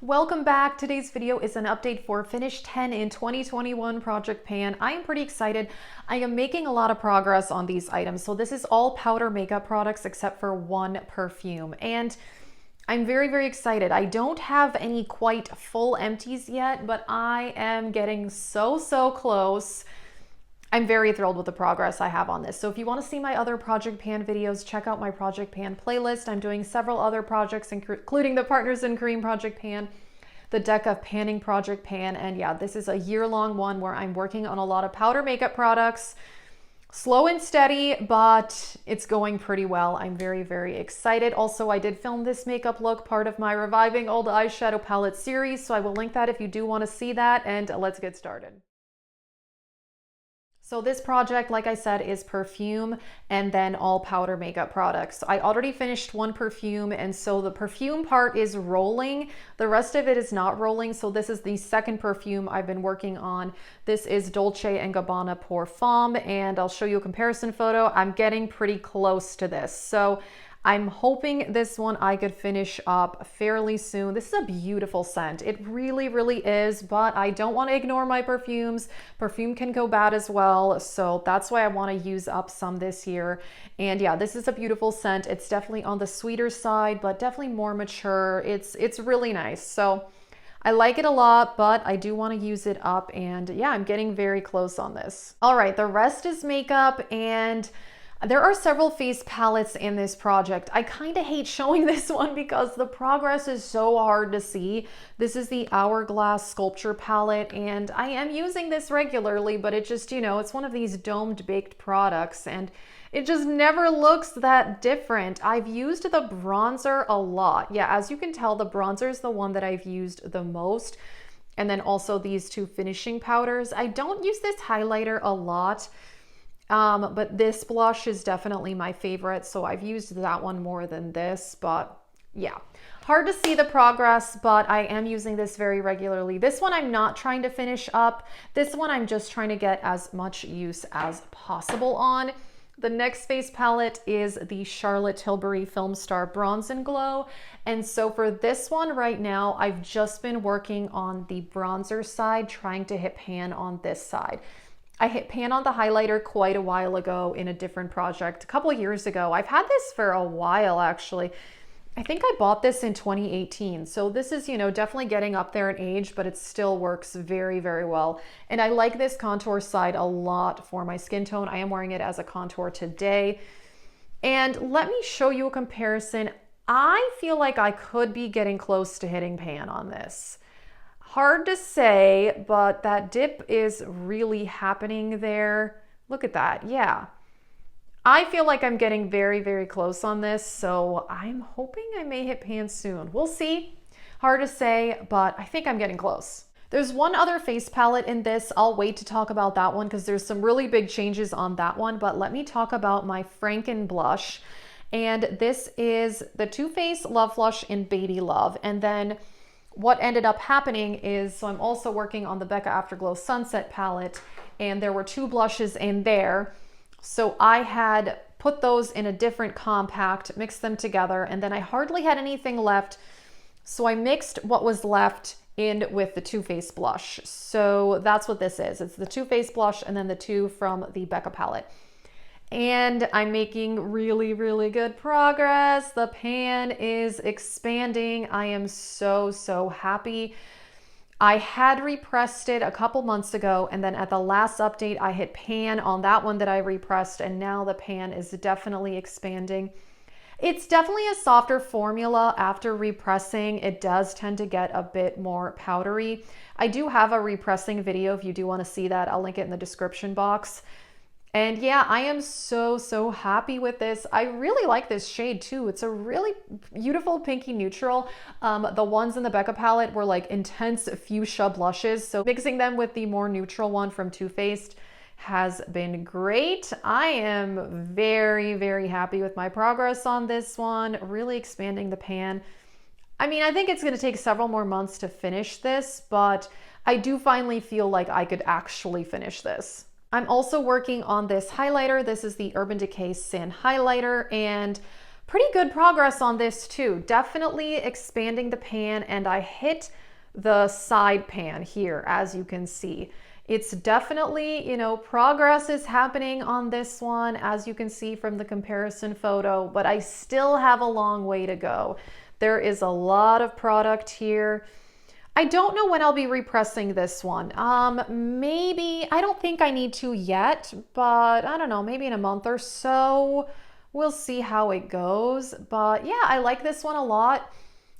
Welcome back. Today's video is an update for Finish 10 in 2021 Project Pan. I am pretty excited. I am making a lot of progress on these items. So this is all powder makeup products except for one perfume. And I'm very, very excited. I don't have any quite full empties yet, but I am getting so close. I'm very thrilled with the progress I have on this. So if you want to see my other Project Pan videos, check out my Project Pan playlist. I'm doing several other projects, including the Partners in Cream Project Pan, the Deck of Panning Project Pan. And yeah, this is a year-long one where I'm working on a lot of powder makeup products. Slow and steady, but it's going pretty well. I'm very, very excited. Also, I did film this makeup look, part of my Reviving Old Eyeshadow Palette series. So I will link that if you do want to see that. And let's get started. So this project, like I said, is perfume and then all powder makeup products. I already finished one perfume, and so the perfume part is rolling. The rest of it is not rolling. So this is the second perfume I've been working on. This is Dolce & Gabbana Pour Femme, and I'll show you a comparison photo. I'm getting pretty close to this. So I'm hoping this one I could finish up fairly soon. This is a beautiful scent. It really, really is, but I don't want to ignore my perfumes. Perfume can go bad as well, so that's why I want to use up some this year. And yeah, this is a beautiful scent. It's definitely on the sweeter side, but definitely more mature. It's really nice. So I like it a lot, but I do want to use it up, and yeah, I'm getting very close on this. All right, the rest is makeup, and there are several face palettes in this project. I kind of hate showing this one because the progress is so hard to see. This is the Hourglass Sculpture palette, and I am using this regularly, but it just, it's one of these domed baked products, and it just never looks that different. I've used the bronzer a lot. Yeah, as you can tell, the bronzer is the one that I've used the most. And then also these two finishing powders. I don't use this highlighter a lot. But this blush is definitely my favorite, so I've used that one more than this, but yeah. Hard to see the progress, but I am using this very regularly. This one I'm not trying to finish up. This one I'm just trying to get as much use as possible on. The next face palette is the Charlotte Tilbury Film Star Bronze and Glow. And so for this one right now, I've just been working on the bronzer side, trying to hit pan on this side. I hit pan on the highlighter quite a while ago in a different project, a couple of years ago. I've had this for a while, actually. I think I bought this in 2018. So this is, definitely getting up there in age, but it still works very, very well. And I like this contour side a lot for my skin tone. I am wearing it as a contour today. And let me show you a comparison. I feel like I could be getting close to hitting pan on this. Hard to say, but that dip is really happening there. Look at that. Yeah. I feel like I'm getting very, very close on this, so I'm hoping I may hit pan soon. We'll see. Hard to say, but I think I'm getting close. There's one other face palette in this. I'll wait to talk about that one because there's some really big changes on that one, but let me talk about my Franken blush. And this is the Too Faced Love Flush in Baby Love. And then what ended up happening is, so I'm also working on the Becca Afterglow Sunset palette, and there were two blushes in there. So I had put those in a different compact, mixed them together, and then I hardly had anything left. So I mixed what was left in with the Too Faced blush. So that's what this is. It's the Too Faced blush and then the two from the Becca palette. And I'm making really, really good progress. The pan is expanding. I am so happy. I had repressed it a couple months ago, and then at the last update, I hit pan on that one that I repressed, and now the pan is definitely expanding. It's definitely a softer formula after repressing. It does tend to get a bit more powdery. I do have a repressing video if you do want to see that. I'll link it in the description box. And yeah, I am so happy with this. I really like this shade too. It's a really beautiful pinky neutral. The ones in the Becca palette were like intense fuchsia blushes. So mixing them with the more neutral one from Too Faced has been great. I am very happy with my progress on this one, really expanding the pan. I mean, I think it's gonna take several more months to finish this, but I do finally feel like I could actually finish this. I'm also working on this highlighter. This is the Urban Decay Sin Highlighter, and Pretty good progress on this too. Definitely expanding the pan, and I hit the side pan here, as you can see. It's definitely, you know, progress is happening on this one, as you can see from the comparison photo, but I still have a long way to go. There is a lot of product here. I don't know when I'll be repressing this one. Maybe, I don't think I need to yet, but I don't know, maybe in a month or so. We'll see how it goes. But yeah, I like this one a lot.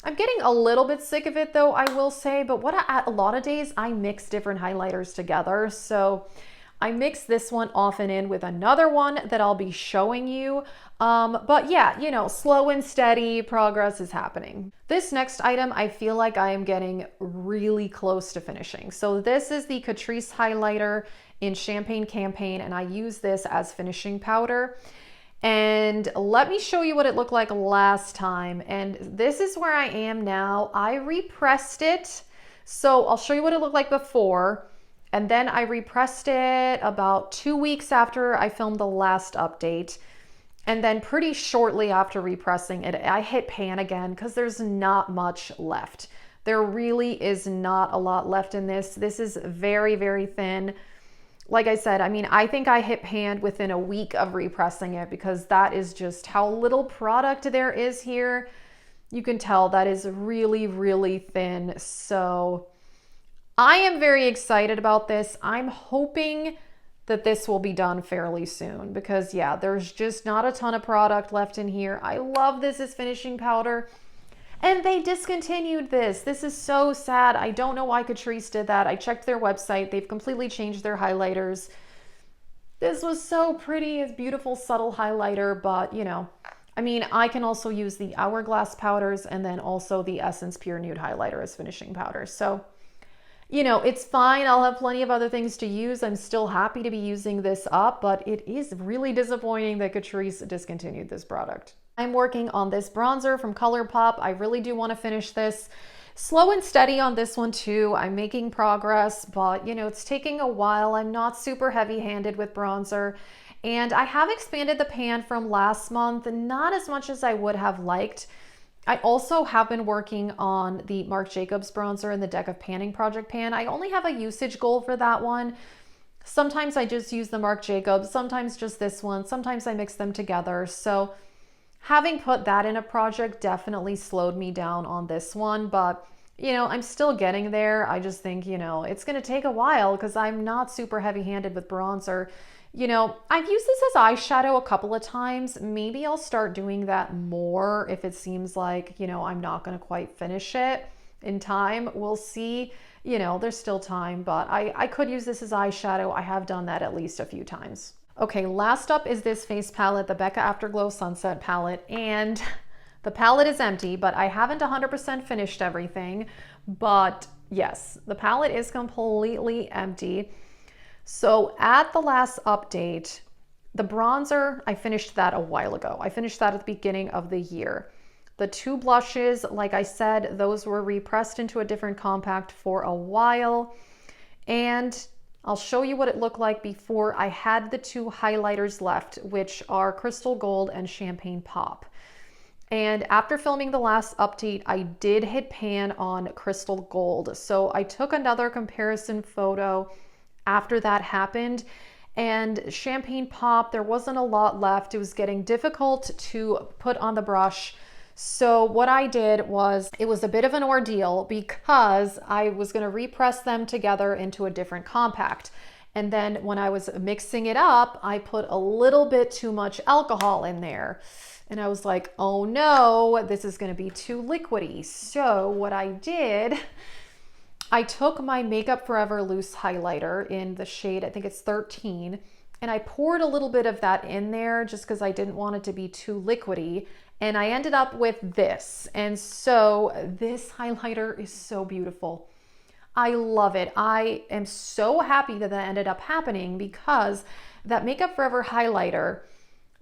I'm getting a little bit sick of it though, I will say, but a lot of days I mix different highlighters together. So I mix this one often in with another one that I'll be showing you. But yeah, you know, slow and steady progress is happening. This next item, I feel like I am getting really close to finishing. So this is the Catrice highlighter in Champagne Campaign, and I use this as finishing powder. And let me show you what it looked like last time. And this is where I am now. I repressed it. So I'll show you what it looked like before. And then I repressed it about 2 weeks after I filmed the last update. And then pretty shortly after repressing it, I hit pan again because there's not much left. There really is not a lot left in this. This is very, very thin. Like I said, I mean, I think I hit pan within a week of repressing it because that is just how little product there is here. You can tell that is really, really thin. So I am very excited about this. I'm hoping that this will be done fairly soon because yeah, there's just not a ton of product left in here. I love this as finishing powder. And they discontinued this. This is so sad. I don't know why Catrice did that. I checked their website. They've completely changed their highlighters. This was so pretty. It's beautiful, subtle highlighter, but you know, I mean, I can also use the Hourglass powders and then also the Essence Pure Nude highlighter as finishing powder. So, you know, it's fine. I'll have plenty of other things to use. I'm still happy to be using this up, but it is really disappointing that Catrice discontinued this product. I'm working on this bronzer from Colourpop. I really do want to finish this. Slow and steady on this one too. I'm making progress, but you know, it's taking a while. I'm not super heavy-handed with bronzer. And I have expanded the pan from last month, not as much as I would have liked. I also have been working on the Marc Jacobs bronzer in the Deck of Panning Project pan. I only have a usage goal for that one. Sometimes I just use the Marc Jacobs, sometimes just this one. Sometimes I mix them together. So having put that in a project definitely slowed me down on this one, but you know, I'm still getting there. I just think, you know, it's going to take a while because I'm not super heavy-handed with bronzer. You know, I've used this as eyeshadow a couple of times. Maybe I'll start doing that more if it seems like, you know, I'm not going to quite finish it in time. We'll see. You know, there's still time, but I could use this as eyeshadow. I have done that at least a few times. Okay, last up is this face palette, the Becca Afterglow Sunset palette, and the palette is empty, but I haven't 100% finished everything. But yes, the palette is completely empty. So at the last update, the bronzer, I finished that a while ago. I finished that at the beginning of the year. The two blushes, like I said, those were repressed into a different compact for a while. And I'll show you what it looked like before I had the two highlighters left, which are Crystal Gold and Champagne Pop. And after filming the last update, I did hit pan on Crystal Gold. So I took another comparison photo after that happened, and Champagne Pop, there wasn't a lot left. It was getting difficult to put on the brush. So what I did was, it was a bit of an ordeal because I was going to repress them together into a different compact. And then when I was mixing it up, I put a little bit too much alcohol in there. And I was like, oh no, this is going to be too liquidy. So what I did, I took my Makeup Forever loose highlighter in the shade, I think it's 13, and I poured a little bit of that in there just because I didn't want it to be too liquidy. And I ended up with this. And so this highlighter is so beautiful. I love it. I am so happy that that ended up happening because that Makeup Forever highlighter,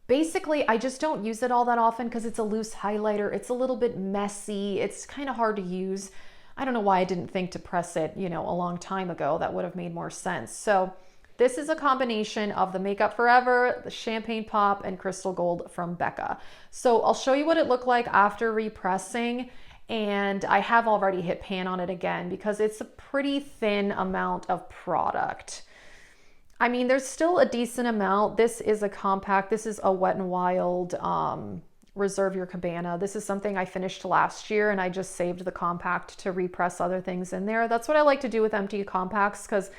basically, I just don't use it all that often because it's a loose highlighter. It's a little bit messy. It's kind of hard to use. I don't know why I didn't think to press it, you know, a long time ago. That would have made more sense. So This is a combination of the Makeup Forever, the Champagne Pop, and Crystal Gold from Becca. So I'll show you what it looked like after repressing, and I have already hit pan on it again because it's a pretty thin amount of product. I mean, there's still a decent amount. This is a compact. This is a Wet n Wild Reserve Your Cabana. This is something I finished last year, and I just saved the compact to repress other things in there. That's what I like to do with empty compacts because,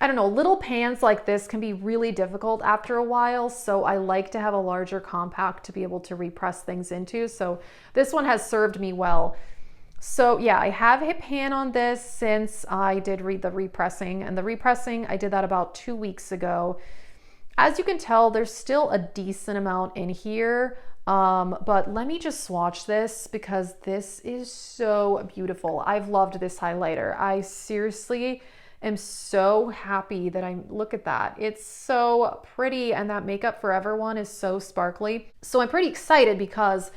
I don't know, little pans like this can be really difficult after a while, so I like to have a larger compact to be able to repress things into. So this one has served me well. So yeah, I have hit pan on this since I did read the repressing, and the repressing, I did that about 2 weeks ago. As you can tell, there's still a decent amount in here, but let me just swatch this because this is so beautiful. I've loved this highlighter. I seriously am so happy that look at that. It's so pretty, and that Makeup Forever one is so sparkly. So I'm pretty excited because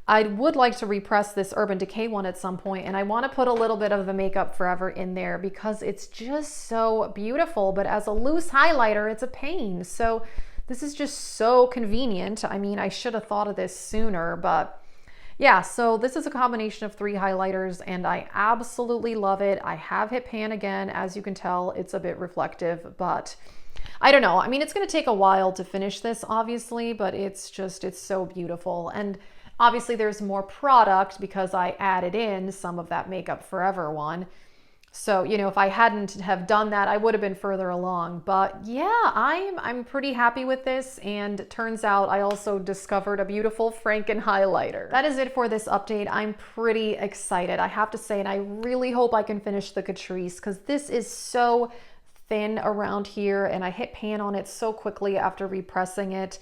I would like to repress this Urban Decay one at some point, and I want to put a little bit of the Makeup Forever in there because it's just so beautiful, but as a loose highlighter, it's a pain. So this is just so convenient. I mean, I should have thought of this sooner, but yeah, so this is a combination of 3 highlighters, and I absolutely love it. I have hit pan again. As you can tell, it's a bit reflective, but I don't know. I mean, it's going to take a while to finish this, obviously, but it's so beautiful. And obviously there's more product because I added in some of that Makeup Forever one. So, you know, if I hadn't have done that, I would have been further along. But yeah, I'm pretty happy with this. And it turns out I also discovered a beautiful Franken highlighter. That is it for this update. I'm pretty excited, I have to say, and I really hope I can finish the Catrice because this is so thin around here, and I hit pan on it so quickly after repressing it.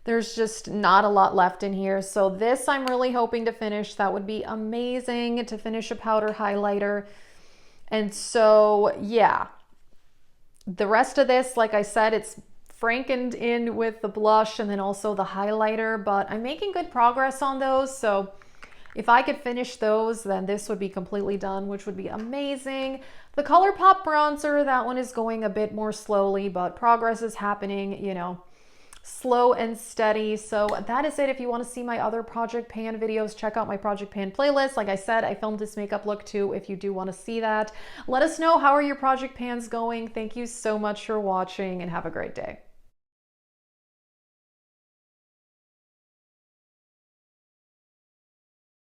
There's just not a lot left in here. So this I'm really hoping to finish. That would be amazing to finish a powder highlighter. And so, yeah, the rest of this, like I said, it's frankened in with the blush and then also the highlighter, but I'm making good progress on those. So if I could finish those, then this would be completely done, which would be amazing. The Colourpop bronzer, that one is going a bit more slowly, but progress is happening, you know, slow and steady. So that is it. If you want to see my other Project Pan videos, check out my Project Pan playlist. Like I said, I filmed this makeup look too if you do want to see that. Let us know, how are your Project Pans going? Thank you so much for watching, and have a great day.